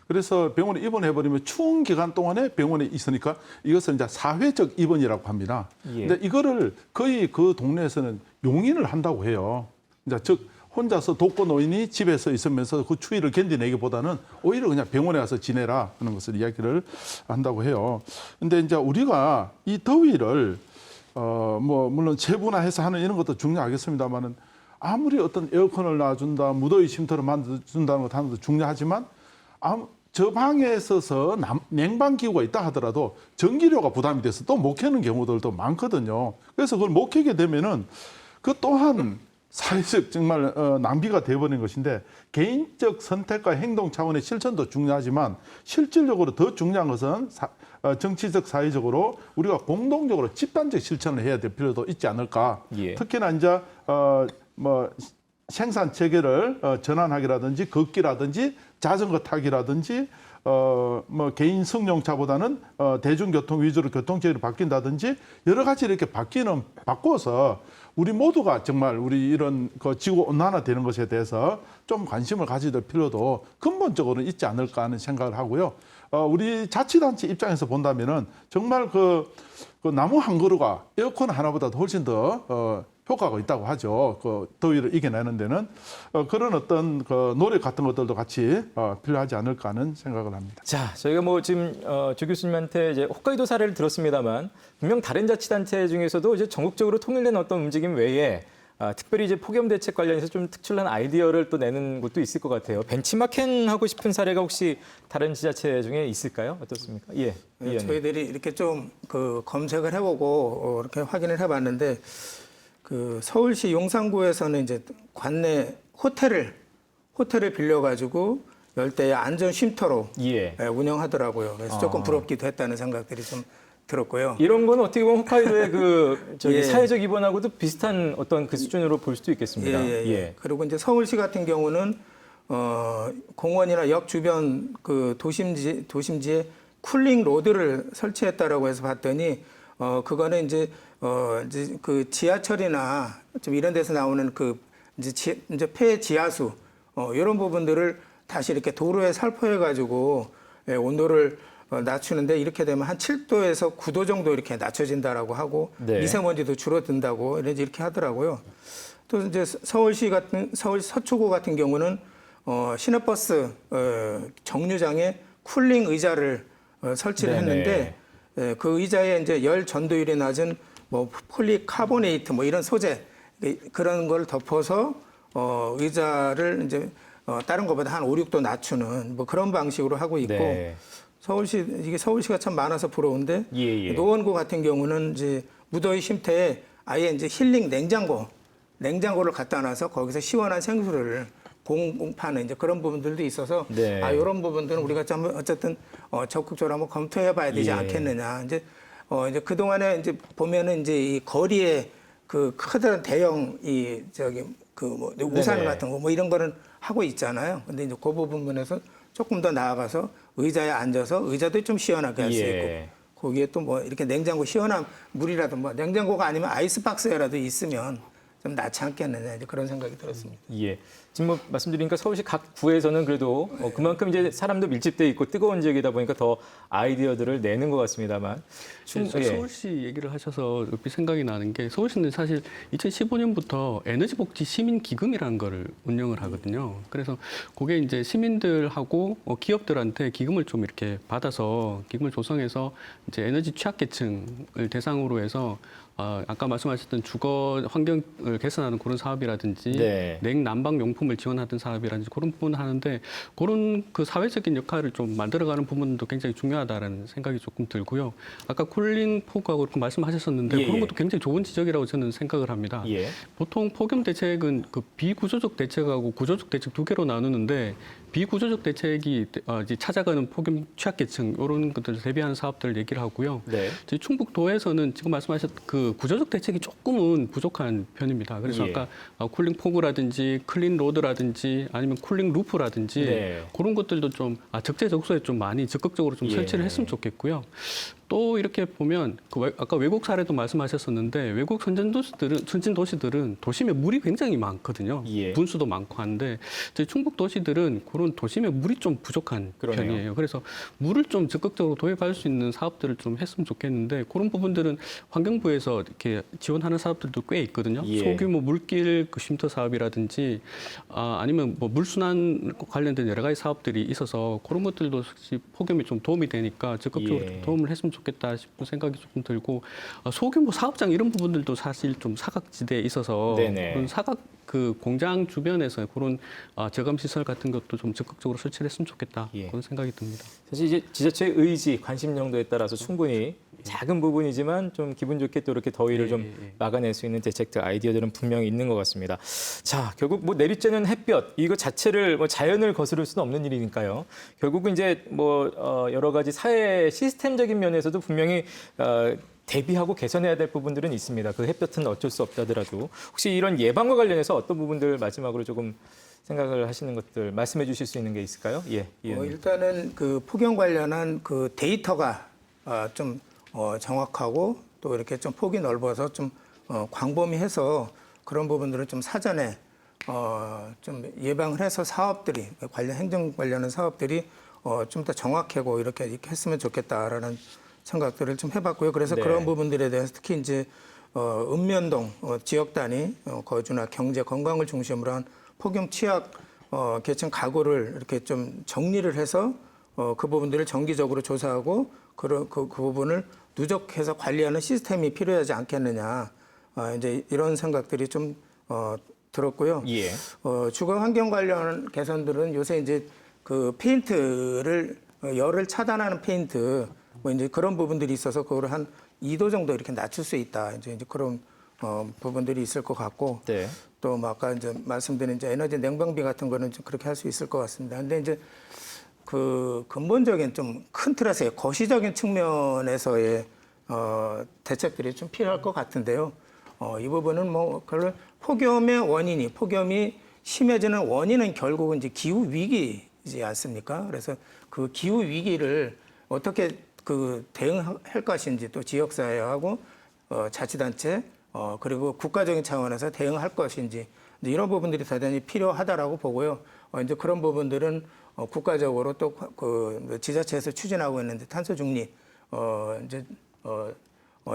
그래서 병원에 입원해버리면 추운 기간 동안에 병원에 있으니까 이것을 이제 사회적 입원이라고 합니다. 예. 근데 이거를 거의 그 동네에서는 용인을 한다고 해요. 이제 즉 혼자서 독거 노인이 집에서 있으면서 그 추위를 견디내기보다는 오히려 그냥 병원에 가서 지내라 하는 것을 이야기를 한다고 해요. 근데 이제 우리가 이 더위를 뭐 물론 세분화해서 하는 이런 것도 중요하겠습니다만은 아무리 어떤 에어컨을 놔준다, 무더위 쉼터를 만들어준다는 것 하나도 중요하지만 저 방에 있어서 냉방 기구가 있다 하더라도 전기료가 부담이 돼서 또 못 켜는 경우들도 많거든요. 그래서 그걸 못 켜게 되면은 그 또한 사회적 정말 낭비가 되어버린 것인데 개인적 선택과 행동 차원의 실천도 중요하지만 실질적으로 더 중요한 것은 정치적 사회적으로 우리가 공동적으로 집단적 실천을 해야 될 필요도 있지 않을까. 예. 특히나 이제 뭐 생산 체계를 전환하기라든지 걷기라든지 자전거 타기라든지 뭐 개인 승용차보다는 대중교통 위주로 교통체계로 바뀐다든지 여러 가지 이렇게 바꿔서 우리 모두가 정말 우리 이런 그 지구 온난화 되는 것에 대해서 좀 관심을 가져야 될 필요도 근본적으로 있지 않을까 하는 생각을 하고요. 우리 자치단체 입장에서 본다면은 정말 그 나무 한 그루가 에어컨 하나보다도 훨씬 더 효과가 있다고 하죠. 그 더위를 이겨내는 데는 그런 어떤 그 노력 같은 것들도 같이 필요하지 않을까 하는 생각을 합니다. 자, 저희가 뭐 지금 조 교수님한테 이제 홋카이도 사례를 들었습니다만 분명 다른 자치단체 중에서도 이제 전국적으로 통일된 어떤 움직임 외에 특별히 이제 폭염 대책 관련해서 좀 특출난 아이디어를 또 내는 곳도 있을 것 같아요. 벤치마킹 하고 싶은 사례가 혹시 다른 지자체 중에 있을까요? 어떻습니까? 예. 네, 저희들이 이렇게 좀 그 검색을 해보고 이렇게 확인을 해봤는데 그 서울시 용산구에서는 이제 관내 호텔을 빌려가지고 열대야 안전 쉼터로 예. 운영하더라고요. 그래서 조금 부럽기도 했다는 생각들이 좀 들었고요. 이런 건 어떻게 보면 홋카이도의 그 저기 예. 사회적 입원하고도 비슷한 어떤 그 수준으로 볼 수도 있겠습니다. 예. 그리고 이제 서울시 같은 경우는 공원이나 역 주변 그 도심지에 쿨링 로드를 설치했다라고 해서 봤더니 그거는 이제 그 지하철이나 좀 이런 데서 나오는 그 이제 폐 지하수 이런 부분들을 다시 이렇게 도로에 살포해 가지고 온도를 낮추는데 이렇게 되면 한 7도에서 9도 정도 이렇게 낮춰진다라고 하고 네. 미세먼지도 줄어든다고 이렇게 하더라고요. 또 이제 서울 서초구 같은 경우는 시내버스 정류장에 쿨링 의자를 설치를 네네. 했는데 그 의자에 이제 열 전도율이 낮은 뭐 폴리카보네이트 뭐 이런 소재 그런 걸 덮어서 의자를 이제 다른 것보다 한 5, 6도 낮추는 뭐 그런 방식으로 하고 있고 네. 서울시가 참 많아서 부러운데 예. 노원구 같은 경우는 이제 무더위 쉼터에 아예 이제 힐링 냉장고를 갖다 놔서 거기서 시원한 생수를 공파는 이제 그런 부분들도 있어서 네. 이런 부분들은 우리가 좀 어쨌든 적극적으로 한번 검토해봐야 되지 예. 않겠느냐. 이제 그 동안에 이제 보면은 이제 이 거리에 그 커다란 대형 뭐 우산 네네. 같은 거 뭐 이런 거는 하고 있잖아요. 근데 이제 그 부분에서 조금 더 나아가서 의자에 앉아서 의자도 좀 시원하게 할 수 예. 있고 거기에 또 뭐 이렇게 냉장고 시원한 물이라도 뭐 냉장고가 아니면 아이스박스라도 있으면 좀 낫지 않겠느냐 이제 그런 생각이 들었습니다. 예. 지금 뭐 말씀드리니까 서울시 각 구에서는 그래도 그만큼 이제 사람도 밀집돼 있고 뜨거운 지역이다 보니까 더 아이디어들을 내는 것 같습니다만. 예. 서울시 얘기를 하셔서 옆에 생각이 나는 게 서울시는 사실 2015년부터 에너지복지 시민기금이라는 거를 운영을 하거든요. 그래서 그게 이제 시민들하고 기업들한테 기금을 좀 이렇게 받아서 기금을 조성해서 이제 에너지 취약계층을 대상으로 해서 아까 말씀하셨던 주거 환경을 개선하는 그런 사업이라든지 네. 냉난방 용품을 지원하던 사업이라든지 그런 부분을 하는데 그런 그 사회적인 역할을 좀 만들어가는 부분도 굉장히 중요하다라는 생각이 조금 들고요. 아까 쿨링 폭하고 그렇게 말씀하셨었는데 예, 그런 예. 것도 굉장히 좋은 지적이라고 저는 생각을 합니다. 예. 보통 폭염 대책은 그 비구조적 대책하고 구조적 대책 두 개로 나누는데 비구조적 대책이 이제 찾아가는 폭염 취약계층 이런 것들을 대비하는 사업들을 얘기를 하고요. 네. 저희 충북도에서는 지금 말씀하셨 그 구조적 대책이 조금은 부족한 편입니다. 그래서 예. 아까 쿨링 포구라든지 클린 로드라든지 아니면 쿨링 루프라든지 네. 그런 것들도 좀 적재적소에 좀 많이 적극적으로 좀 예. 설치를 했으면 좋겠고요. 또 이렇게 보면 아까 외국 사례도 말씀하셨었는데 외국 선진 도시들은 도심에 물이 굉장히 많거든요. 예. 분수도 많고 한데 저희 충북 도시들은 그런 도심에 물이 좀 부족한 그러네요. 편이에요. 그래서 물을 좀 적극적으로 도입할 수 있는 사업들을 좀 했으면 좋겠는데 그런 부분들은 환경부에서 이렇게 지원하는 사업들도 꽤 있거든요. 예. 소규모 물길 그 쉼터 사업이라든지 아니면 뭐 물순환 관련된 여러 가지 사업들이 있어서 그런 것들도 혹시 폭염에 좀 도움이 되니까 적극적으로 예. 좀 도움을 했으면 좋겠다 싶은 생각이 조금 들고 소규모 사업장 이런 부분들도 사실 좀 사각지대에 있어서 네네. 그런 사각 그 공장 주변에서 그런 저감 시설 같은 것도 좀 적극적으로 설치를 했으면 좋겠다 예. 그런 생각이 듭니다. 사실 이제 지자체의 의지, 관심 정도에 따라서 충분히 작은 부분이지만 좀 기분 좋게 또 이렇게 더위를 좀 막아낼 수 있는 대책들, 아이디어들은 분명히 있는 것 같습니다. 자, 결국 뭐 내리쬐는 햇볕 이거 자체를 뭐 자연을 거스를 수는 없는 일이니까요. 결국은 이제 뭐 여러 가지 사회 시스템적인 면에서도 분명히 대비하고 개선해야 될 부분들은 있습니다. 그 햇볕은 어쩔 수 없다더라도 혹시 이런 예방과 관련해서 어떤 부분들 마지막으로 조금 생각을 하시는 것들 말씀해 주실 수 있는 게 있을까요? 예. 일단은 그 폭염 관련한 그 데이터가 좀 정확하고 또 이렇게 좀 폭이 넓어서 좀 광범위해서 그런 부분들을 좀 사전에 좀 예방을 해서 사업들이 행정 관련한 사업들이 좀 더 정확하고 이렇게 했으면 좋겠다라는 생각들을 좀 해봤고요. 그래서 네. 그런 부분들에 대해서 특히 이제 읍면동 지역 단위 거주나 경제 건강을 중심으로 한 폭염 취약 계층 가구를 이렇게 좀 정리를 해서 그 부분들을 정기적으로 조사하고 그 부분을 누적해서 관리하는 시스템이 필요하지 않겠느냐 이제 이런 생각들이 좀 들었고요. 예. 주거 환경 관련 개선들은 요새 이제 그 페인트를 열을 차단하는 페인트 뭐 이제 그런 부분들이 있어서 그걸 한 2도 정도 이렇게 낮출 수 있다. 이제 그런 부분들이 있을 것 같고 네. 또 뭐 아까 이제 말씀드린 이제 에너지 냉방비 같은 거는 좀 그렇게 할 수 있을 것 같습니다. 근데 이제 그 근본적인 좀 큰 틀에서의 거시적인 측면에서의 대책들이 좀 필요할 것 같은데요. 이 부분은 뭐 폭염의 원인이 폭염이 심해지는 원인은 결국은 이제 기후 위기이지 않습니까? 그래서 그 기후 위기를 어떻게 그 대응할 것인지 또 지역사회하고 자치단체 그리고 국가적인 차원에서 대응할 것인지 이런 부분들이 대단히 필요하다라고 보고요. 이제 그런 부분들은 국가적으로 또 그 지자체에서 추진하고 있는데 탄소 중립 이제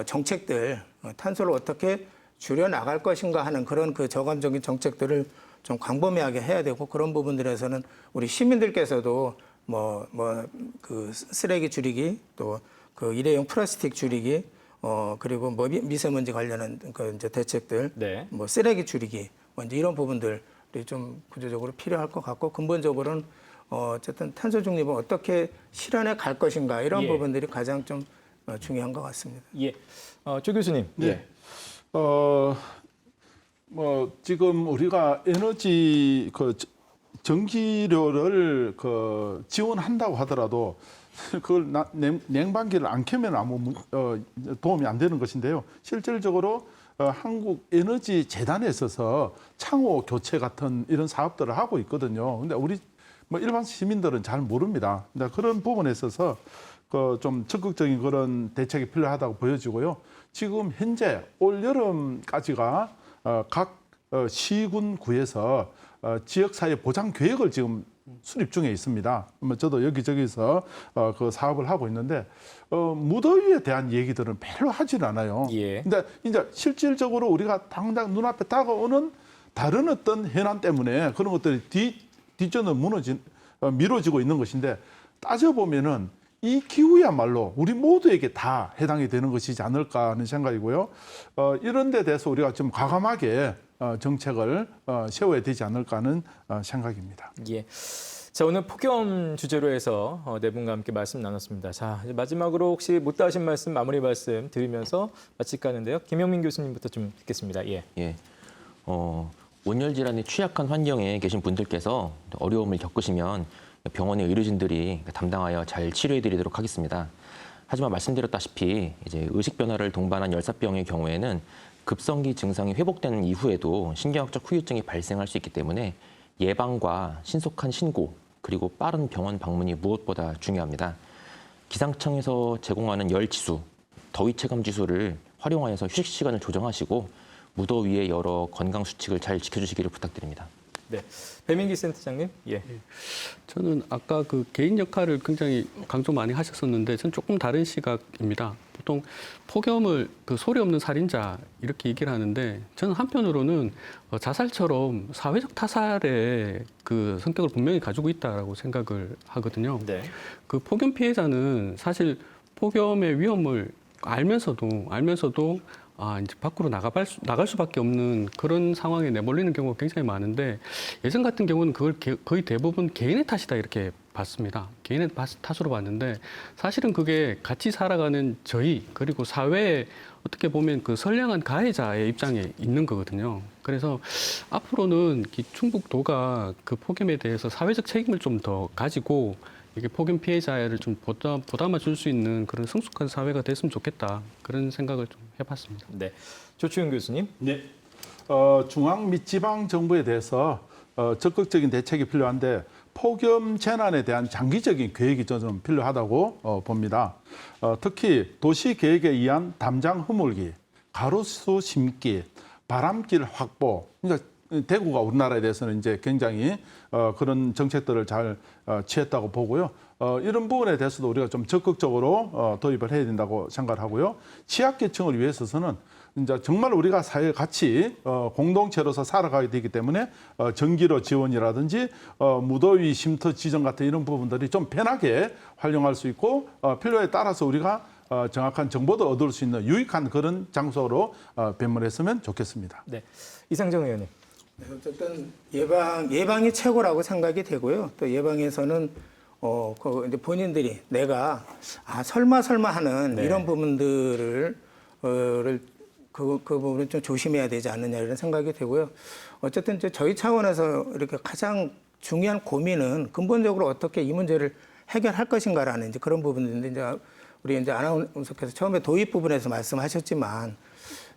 정책들 탄소를 어떻게 줄여 나갈 것인가 하는 그런 그 저감적인 정책들을 좀 광범위하게 해야 되고 그런 부분들에서는 우리 시민들께서도 그 쓰레기 줄이기 또 그 일회용 플라스틱 줄이기 그리고 뭐 미세먼지 관련한 그 이제 대책들 네. 뭐 쓰레기 줄이기 뭐 이제 이런 부분들이 좀 구조적으로 필요할 것 같고 근본적으로는 어쨌든 탄소 중립을 어떻게 실현해 갈 것인가 이런 예. 부분들이 가장 좀 중요한 것 같습니다. 예. 조 교수님. 네. 예. 뭐 지금 우리가 에너지 전기료를 지원한다고 하더라도 그걸 냉방기를 안 켜면 아무 도움이 안 되는 것인데요. 실질적으로 한국 에너지 재단에 있어서 창호 교체 같은 이런 사업들을 하고 있거든요. 근데 우리 뭐 일반 시민들은 잘 모릅니다. 근데 그런 부분에 있어서 좀 적극적인 그런 대책이 필요하다고 보여지고요. 지금 현재 올 여름까지가 각 시군구에서 지역사회 보장 계획을 지금 수립 중에 있습니다. 저도 여기저기서 그 사업을 하고 있는데 무더위에 대한 얘기들은 별로 하지는 않아요. 예. 근데 이제 실질적으로 우리가 당장 눈앞에 다가오는 다른 어떤 현안 때문에 그런 것들이 뒷전은 미뤄지고 있는 것인데 따져보면은 이 기후야말로 우리 모두에게 다 해당이 되는 것이지 않을까 하는 생각이고요. 이런 데 대해서 우리가 좀 과감하게 정책을 세워야 되지 않을까 하는 생각입니다. 예. 자, 오늘 폭염 주제로 해서 네 분과 함께 말씀 나눴습니다. 자, 이제 마지막으로 혹시 못다 하신 말씀, 마무리 말씀 드리면서 마칠까 하는데요. 김영민 교수님부터 좀 듣겠습니다. 예. 예. 온열 질환에 취약한 환경에 계신 분들께서 어려움을 겪으시면 병원의 의료진들이 담당하여 잘 치료해 드리도록 하겠습니다. 하지만 말씀드렸다시피 이제 의식 변화를 동반한 열사병의 경우에는 급성기 증상이 회복되는 이후에도 신경학적 후유증이 발생할 수 있기 때문에 예방과 신속한 신고 그리고 빠른 병원 방문이 무엇보다 중요합니다. 기상청에서 제공하는 열 지수, 더위 체감 지수를 활용하여서 휴식 시간을 조정하시고 무더위의 여러 건강 수칙을 잘 지켜주시기를 부탁드립니다. 네, 배민기 센터장님. 예. 저는 아까 그 개인 역할을 굉장히 강조 많이 하셨었는데 저는 조금 다른 시각입니다. 보통 폭염을 그 소리 없는 살인자 이렇게 얘기를 하는데 저는 한편으로는 자살처럼 사회적 타살의 그 성격을 분명히 가지고 있다라고 생각을 하거든요. 네. 그 폭염 피해자는 사실 폭염의 위험을 알면서도 이제 밖으로 나갈 수밖에 없는 그런 상황에 내몰리는 경우가 굉장히 많은데 예전 같은 경우는 그걸 거의 대부분 개인의 탓이다 이렇게 봤습니다. 개인의 탓으로 봤는데 사실은 그게 같이 살아가는 저희 그리고 사회에 어떻게 보면 그 선량한 가해자의 입장에 있는 거거든요. 그래서 앞으로는 이 충북도가 그 폭염에 대해서 사회적 책임을 좀 더 가지고 이게 폭염 피해자를 좀 보담아 줄 수 있는 그런 성숙한 사회가 됐으면 좋겠다. 그런 생각을 좀 해봤습니다. 네. 조추영 교수님. 네. 중앙 및 지방 정부에 대해서 적극적인 대책이 필요한데 폭염 재난에 대한 장기적인 계획이 좀 필요하다고 봅니다. 특히 도시 계획에 의한 담장 허물기, 가로수 심기, 바람길 확보. 그러니까 대구가 우리나라에 대해서는 이제 굉장히 그런 정책들을 잘 취했다고 보고요. 이런 부분에 대해서도 우리가 좀 적극적으로 도입을 해야 된다고 생각을 하고요. 취약계층을 위해서는 이제 정말 우리가 사회 같이 공동체로서 살아가게 되기 때문에 전기료 지원이라든지 무더위 쉼터 지정 같은 이런 부분들이 좀 편하게 활용할 수 있고 필요에 따라서 우리가 정확한 정보도 얻을 수 있는 유익한 그런 장소로 변모했으면 좋겠습니다. 네. 이상정 의원님. 어쨌든 예방이 최고라고 생각이 되고요. 또 예방에서는 이제 본인들이 내가 설마 하는 네. 이런 부분들을 그 부분을 좀 조심해야 되지 않느냐 이런 생각이 되고요. 어쨌든 이제 저희 차원에서 이렇게 가장 중요한 고민은 근본적으로 어떻게 이 문제를 해결할 것인가라는 이제 그런 부분인데 이제 우리 이제 아나운서께서 처음에 도입 부분에서 말씀하셨지만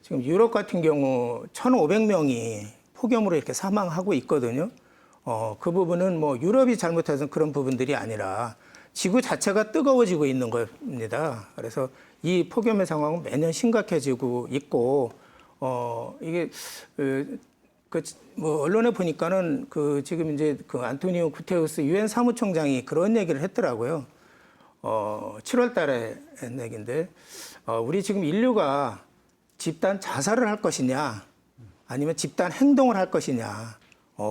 지금 유럽 같은 경우 1,500명이 폭염으로 이렇게 사망하고 있거든요. 그 부분은 뭐 유럽이 잘못해서 그런 부분들이 아니라 지구 자체가 뜨거워지고 있는 겁니다. 그래서 이 폭염의 상황은 매년 심각해지고 있고, 이게, 뭐, 언론에 보니까는 지금 이제 안토니오 구테우스 유엔 사무총장이 그런 얘기를 했더라고요. 7월 달에 한 얘기인데, 우리 지금 인류가 집단 자살을 할 것이냐, 아니면 집단 행동을 할 것이냐,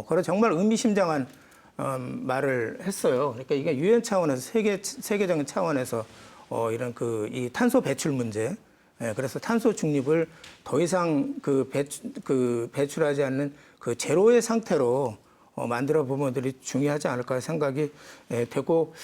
그런 정말 의미심장한 말을 했어요. 그러니까 이게 유엔 차원에서 세계적인 차원에서 이런 이 탄소 배출 문제, 그래서 탄소 중립을 더 이상 배출하지 않는 제로의 상태로 만들어 부분들이 중요하지 않을까 생각이 되고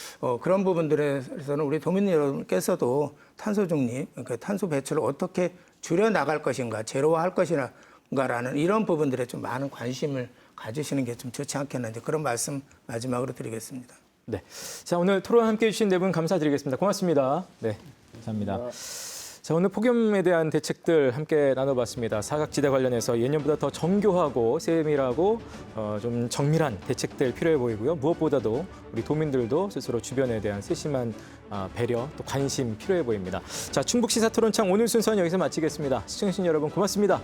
그런 부분들에서는 우리 도민 여러분께서도 탄소 중립, 그러니까 탄소 배출을 어떻게 줄여 나갈 것인가, 제로화할 것인가라는 이런 부분들에 좀 많은 관심을 가지시는 게 좀 좋지 않겠나 이제 그런 말씀 마지막으로 드리겠습니다. 네. 자, 오늘 토론 함께 해주신 네 분 감사드리겠습니다. 고맙습니다. 네. 감사합니다. 자, 오늘 폭염에 대한 대책들 함께 나눠봤습니다. 사각지대 관련해서 예년보다 더 정교하고 세밀하고 좀 정밀한 대책들 필요해 보이고요. 무엇보다도 우리 도민들도 스스로 주변에 대한 세심한 배려 또 관심 필요해 보입니다. 자, 충북 시사토론창 오늘 순서는 여기서 마치겠습니다. 시청해주신 여러분 고맙습니다.